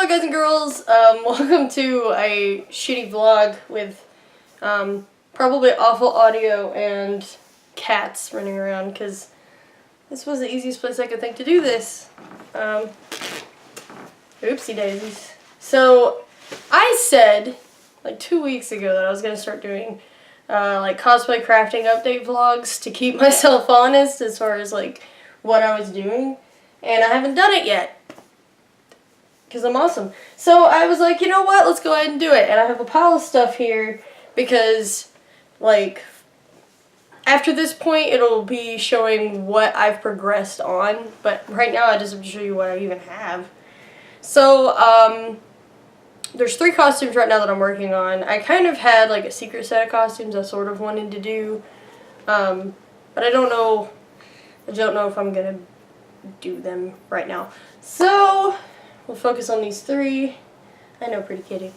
Hello guys and girls, welcome to a shitty vlog with probably awful audio and cats running around because this was the easiest place I could think to do this. Oopsie daisies. So I said like 2 weeks ago that I was going to start doing like cosplay crafting update vlogs to keep myself honest as far as like what I was doing, and I haven't done it yet. Because I'm awesome. So I was like, you know what, let's go ahead and do it. And I have a pile of stuff here because, like, after this point it'll be showing what I've progressed on. But right now I just have to show you what I even have. So, there's 3 costumes right now that I'm working on. I kind of had, like, a secret set of costumes I sort of wanted to do. But I don't know if I'm going to do them right now. So we'll focus on these 3. I know, pretty kitty.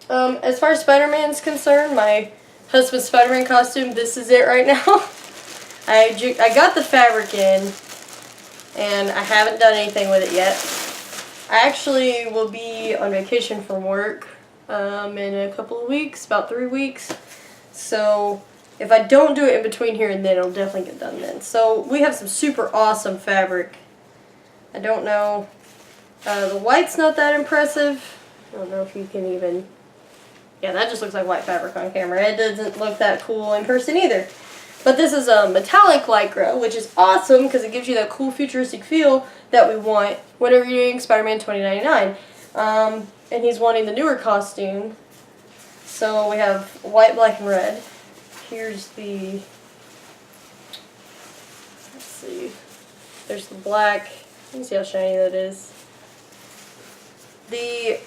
As far as Spider-Man's concerned, my husband's Spider-Man costume, this is it right now. I got the fabric in, and I haven't done anything with it yet. I actually will be on vacation from work in a couple of weeks, about 3 weeks. So if I don't do it in between here and then, it'll definitely get done then. So we have some super awesome fabric. I don't know. The white's not that impressive. I don't know if you can even... Yeah, that just looks like white fabric on camera. It doesn't look that cool in person either. But this is a metallic lycra, which is awesome because it gives you that cool futuristic feel that we want whenever you're doing Spider-Man 2099. And he's wanting the newer costume. So we have white, black, and red. Here's the... Let's see. There's the black. You can see how shiny that is. The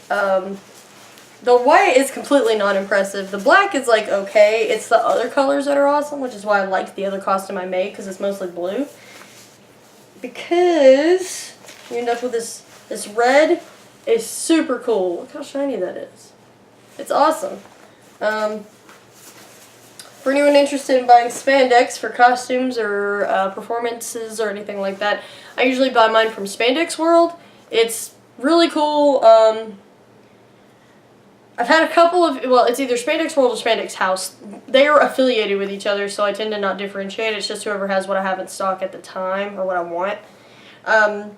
white is completely not impressive. The black is like okay. It's the other colors that are awesome, which is why I liked the other costume I made because it's mostly blue. Because you end up with this red is super cool. Look how shiny that is. It's awesome. For anyone interested in buying spandex for costumes or performances or anything like that, I usually buy mine from Spandex World. It's really cool. I've had a couple of, well, it's either Spandex World or Spandex House. They are affiliated with each other, so I tend to not differentiate. It's just whoever has what I have in stock at the time or what I want. I've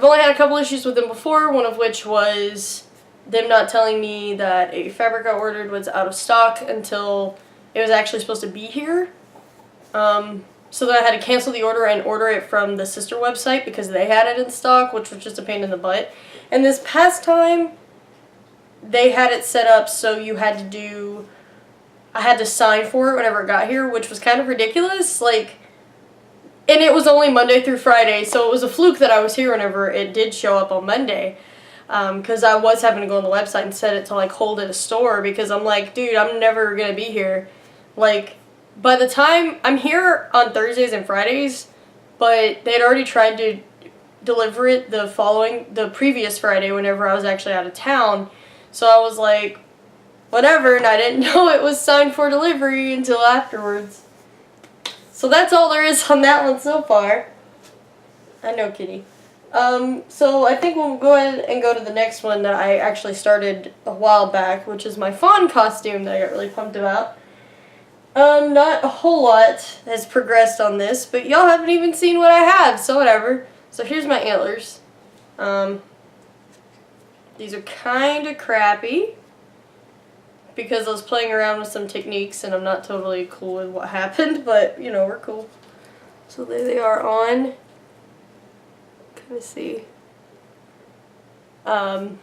only had a couple issues with them before, one of which was them not telling me that a fabric I ordered was out of stock until it was actually supposed to be here. So then I had to cancel the order and order it from the sister website because they had it in stock, which was just a pain in the butt. And this past time, they had it set up so you had to do... I had to sign for it whenever it got here, which was kind of ridiculous. Like, and it was only Monday through Friday, so it was a fluke that I was here whenever it did show up on Monday. Because I was having to go on the website and set it to, like, hold at a store because I'm like, dude, I'm never going to be here. Like, by the time I'm here on Thursdays and Fridays, but they had already tried to deliver it the previous Friday whenever I was actually out of town. So I was like, whatever, and I didn't know it was signed for delivery until afterwards. So that's all there is on that one so far. I know, kitty. So I think we'll go ahead and go to the next one that I actually started a while back, which is my fawn costume that I got really pumped about. Not a whole lot has progressed on this, but y'all haven't even seen what I have, so whatever. So here's my antlers. These are kind of crappy because I was playing around with some techniques and I'm not totally cool with what happened, but you know, we're cool. So there they are on. Kind of see. They're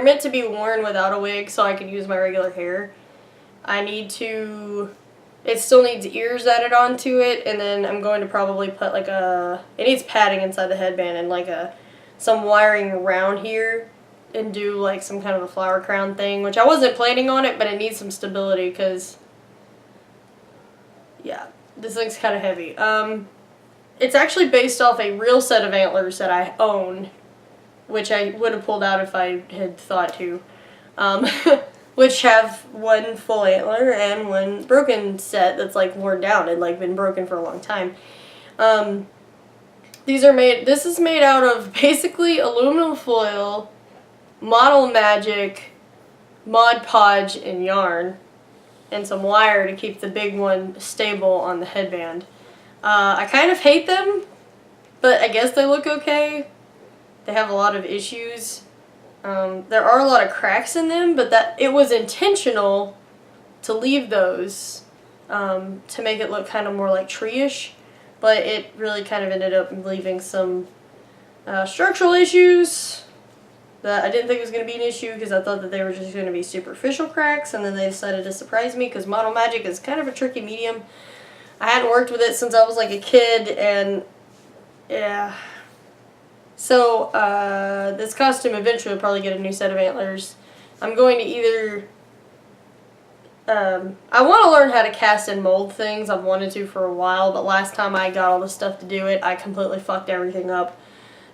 meant to be worn without a wig so I can use my regular hair. It still needs ears added onto it, and then I'm going to probably put like it needs padding inside the headband and like some wiring around here and do like some kind of a flower crown thing, which I wasn't planning on it, but it needs some stability because, yeah, this thing's kind of heavy. It's actually based off a real set of antlers that I own, which I would have pulled out if I had thought to. Which have one full antler and one broken set that's like worn down and like been broken for a long time. This is made out of basically aluminum foil, Model Magic, Mod Podge, and yarn, and some wire to keep the big one stable on the headband. I kind of hate them, but I guess they look okay. They have a lot of issues. There are a lot of cracks in them, but it was intentional to leave those to make it look kind of more like tree-ish, but it really kind of ended up leaving some structural issues that I didn't think was going to be an issue because I thought that they were just going to be superficial cracks, and then they decided to surprise me because Model Magic is kind of a tricky medium. I hadn't worked with it since I was like a kid, and yeah. So this costume eventually will probably get a new set of antlers. I'm going to either I want to learn how to cast and mold things. I've wanted to for a while, but last time I got all the stuff to do it, I completely fucked everything up.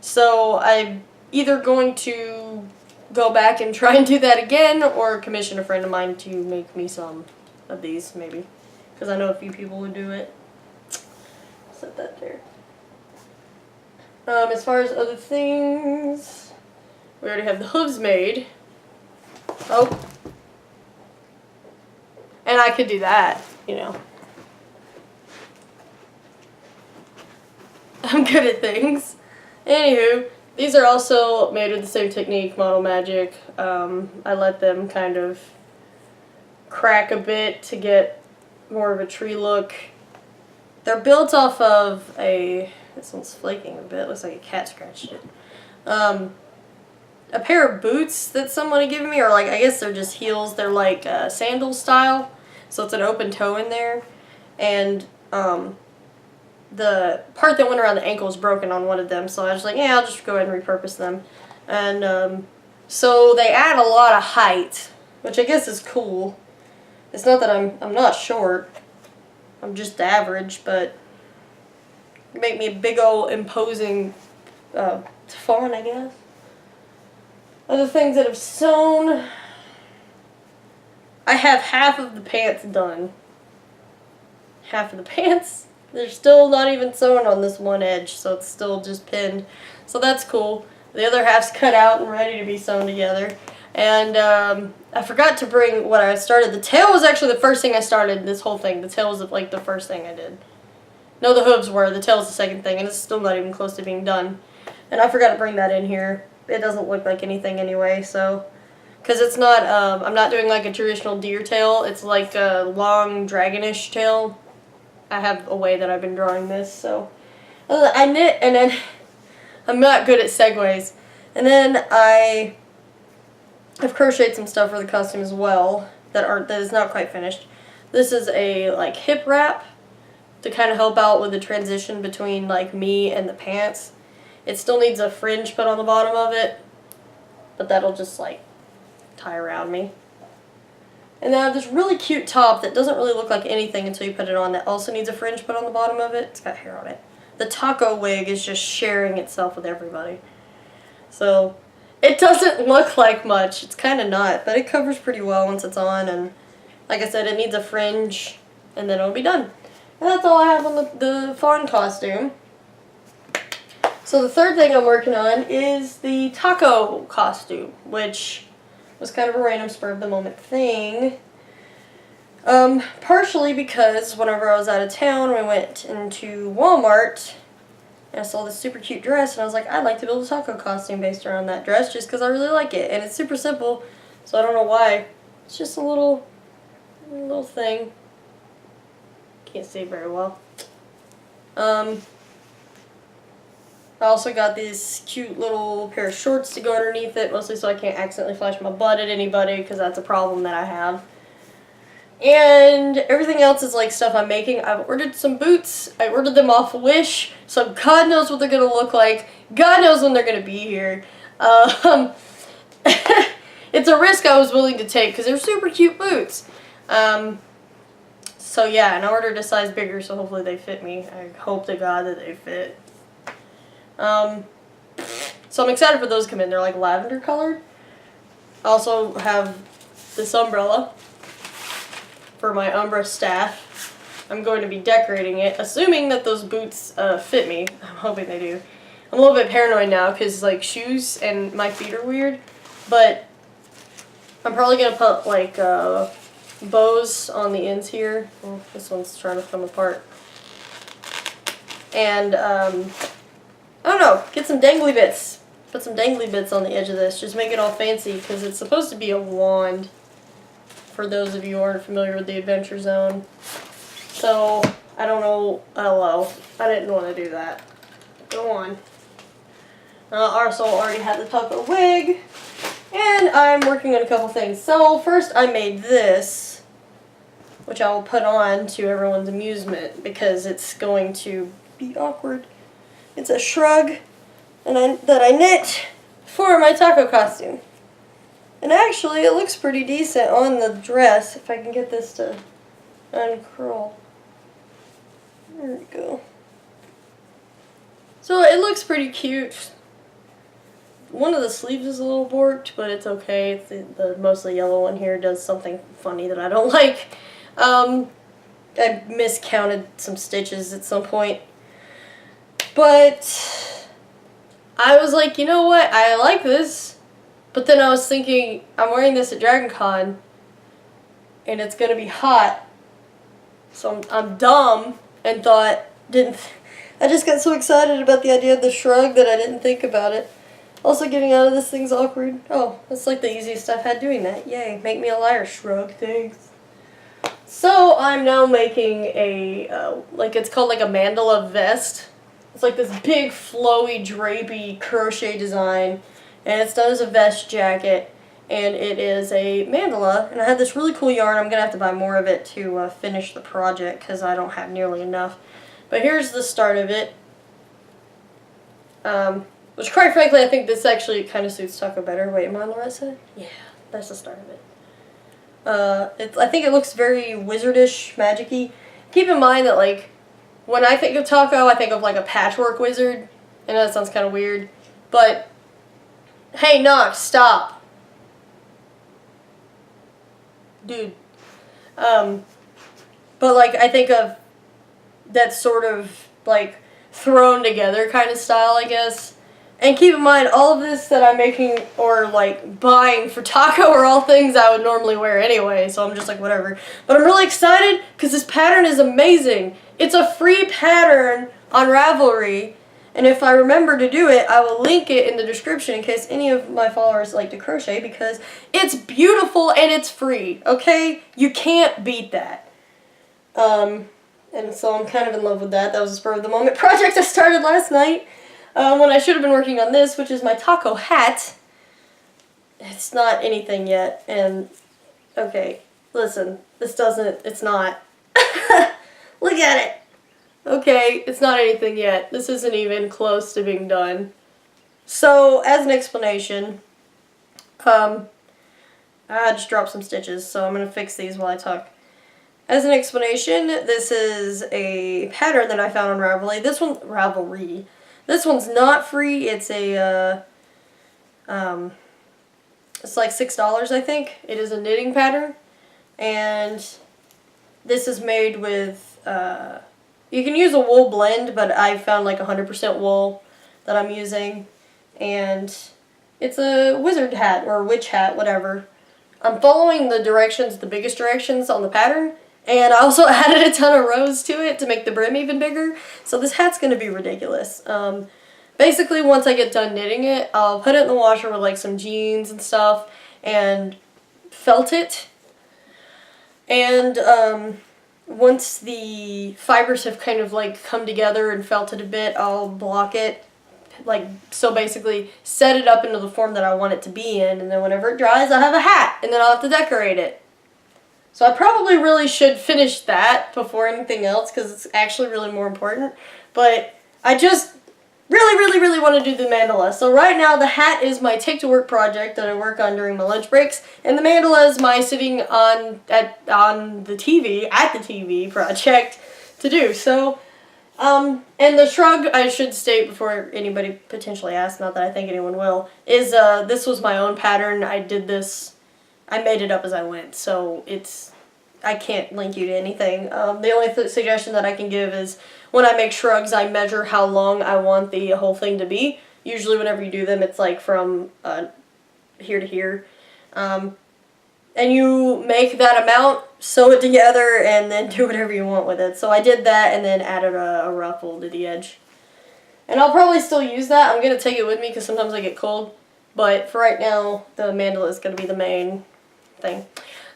So I'm either going to go back and try and do that again, or commission a friend of mine to make me some of these, maybe. Because I know a few people would do it. Set that there. As far as other things, we already have the hooves made. Oh. And I could do that, you know. I'm good at things. Anywho, these are also made with the same technique, Model Magic. I let them kind of crack a bit to get more of a tree look. They're built off of this one's flaking a bit, looks like a cat scratched it. A pair of boots that someone had given me, or like, I guess they're just heels. They're like sandal style, so it's an open toe in there. And the part that went around the ankle is broken on one of them, so I was like, yeah, I'll just go ahead and repurpose them. And so they add a lot of height, which I guess is cool. It's not that I'm not short. I'm just average, but make me a big old imposing fawn, I guess. Other things that have sewn, I have half of the pants done. Half of the pants. They're still not even sewn on this one edge, so it's still just pinned. So that's cool. The other half's cut out and ready to be sewn together. And I forgot to bring what I started. The tail was actually the first thing I started, this whole thing. The tail was like the first thing I did. No, the hooves were. The tail was the second thing, and it's still not even close to being done. And I forgot to bring that in here. It doesn't look like anything anyway, so... Because it's not, I'm not doing like a traditional deer tail. It's like a long dragonish tail. I have a way that I've been drawing this, so... I knit, and then... I'm not good at segues. And then I've crocheted some stuff for the costume as well that is not quite finished. This is a like hip wrap to kind of help out with the transition between like me and the pants. It still needs a fringe put on the bottom of it, but that'll just like tie around me. And then I have this really cute top that doesn't really look like anything until you put it on, that also needs a fringe put on the bottom of it. It's got hair on it. The taco wig is just sharing itself with everybody. So it doesn't look like much. It's kind of not, but it covers pretty well once it's on. And like I said, it needs a fringe, and then it'll be done. And that's all I have on the fawn costume. So the third thing I'm working on is the taco costume, which was kind of a random spur of the moment thing. Partially because whenever I was out of town, we went into Walmart and I saw this super cute dress, and I was like, I'd like to build a taco costume based around that dress just because I really like it. And it's super simple, so I don't know why. It's just a little thing. Can't see it very well. I also got this cute little pair of shorts to go underneath it, mostly so I can't accidentally flash my butt at anybody, because that's a problem that I have. And everything else is like stuff I'm making. I've ordered some boots. I ordered them off Wish, so God knows what they're going to look like. God knows when they're going to be here. It's a risk I was willing to take because they're super cute boots. So yeah, and I ordered a size bigger, so hopefully they fit me. I hope to God that they fit. So I'm excited for those to come in. They're like lavender colored. I also have this umbrella for my Umbra staff. I'm going to be decorating it, assuming that those boots fit me. I'm hoping they do. I'm a little bit paranoid now because like shoes and my feet are weird, but I'm probably gonna put like bows on the ends here. Oh, this one's trying to come apart. And I don't know, get some dangly bits. Put some dangly bits on the edge of this. Just make it all fancy because it's supposed to be a wand. For those of you who aren't familiar with the Adventure Zone. So, I don't know. Oh well, I didn't want to do that. Go on. Arsol already had the taco wig. And I'm working on a couple things. So, first I made this, which I will put on to everyone's amusement because it's going to be awkward. It's a shrug that I knit for my taco costume. And actually, it looks pretty decent on the dress, if I can get this to uncurl. There we go. So it looks pretty cute. One of the sleeves is a little warped, but it's okay. It's the mostly yellow one here does something funny that I don't like. I miscounted some stitches at some point. But I was like, you know what? I like this. But then I was thinking, I'm wearing this at Dragon Con, and it's going to be hot. So I'm dumb and thought, I just got so excited about the idea of the shrug that I didn't think about it. Also, getting out of this thing's awkward. Oh, that's like the easiest I've had doing that. Yay, make me a liar, shrug, thanks. So I'm now making a, it's called like a mandala vest. It's like this big, flowy, drapey crochet design. And it's done as a vest jacket, and it is a mandala, and I have this really cool yarn. I'm going to have to buy more of it to finish the project, because I don't have nearly enough. But here's the start of it, which quite frankly, I think this actually kind of suits taco better. Wait, am I on the right side? Yeah, that's the start of it. I think it looks very wizardish, magic-y. Keep in mind that, like, when I think of taco, I think of, like, a patchwork wizard. I know that sounds kind of weird, but hey, Nox, stop. Dude. But, like, I think of that sort of, like, thrown together kind of style, I guess. And keep in mind, all of this that I'm making or, like, buying for taco are all things I would normally wear anyway, so I'm just like, whatever. But I'm really excited because this pattern is amazing. It's a free pattern on Ravelry. And if I remember to do it, I will link it in the description in case any of my followers like to crochet because it's beautiful and it's free, okay? You can't beat that. And so I'm kind of in love with that. That was a spur of the moment project I started last night when I should have been working on this, which is my taco hat. It's not anything yet. And, okay, listen, it's not. Look at it. Okay, it's not anything yet. This isn't even close to being done. So, as an explanation, I just dropped some stitches, so I'm going to fix these while I talk. As an explanation, this is a pattern that I found on Ravelry. Ravelry. This one's not free. It's a, it's like $6, I think. It is a knitting pattern, and this is made with, you can use a wool blend, but I found like 100% wool that I'm using. And it's a wizard hat or witch hat, whatever. I'm following the directions, the biggest directions on the pattern. And I also added a ton of rows to it to make the brim even bigger. So this hat's going to be ridiculous. Basically, once I get done knitting it, I'll put it in the washer with like some jeans and stuff and felt it. And, once the fibers have kind of like come together and felted a bit, I'll block it. So basically set it up into the form that I want it to be in, and then whenever it dries, I'll have a hat, and then I'll have to decorate it. So I probably really should finish that before anything else, because it's actually really more important. But I just really want to do the mandala. So right now the hat is my take to work project that I work on during my lunch breaks, and the mandala is my sitting on the TV project to do. So and the shrug, I should state before anybody potentially asks, not that I think anyone will, is this was my own pattern. I did this, I made it up as I went. So it's I can't link you to anything. The only suggestion that I can give is when I make shrugs, I measure how long I want the whole thing to be. Usually whenever you do them, it's like from here to here. And you make that amount, sew it together, and then do whatever you want with it. So I did that and then added a ruffle to the edge. And I'll probably still use that. I'm going to take it with me because sometimes I get cold. But for right now, the mandala is going to be the main thing.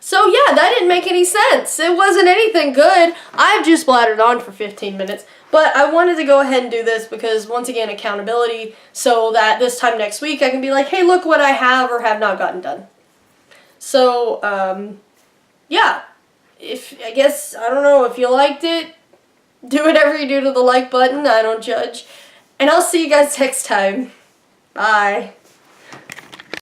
So yeah, that didn't make any sense. It wasn't anything good. I've just blattered on for 15 minutes. But I wanted to go ahead and do this because, once again, accountability, so that this time next week I can be like, hey, look what I have or have not gotten done. So, yeah. I guess, I don't know, if you liked it, do whatever you do to the like button. I don't judge. And I'll see you guys next time. Bye.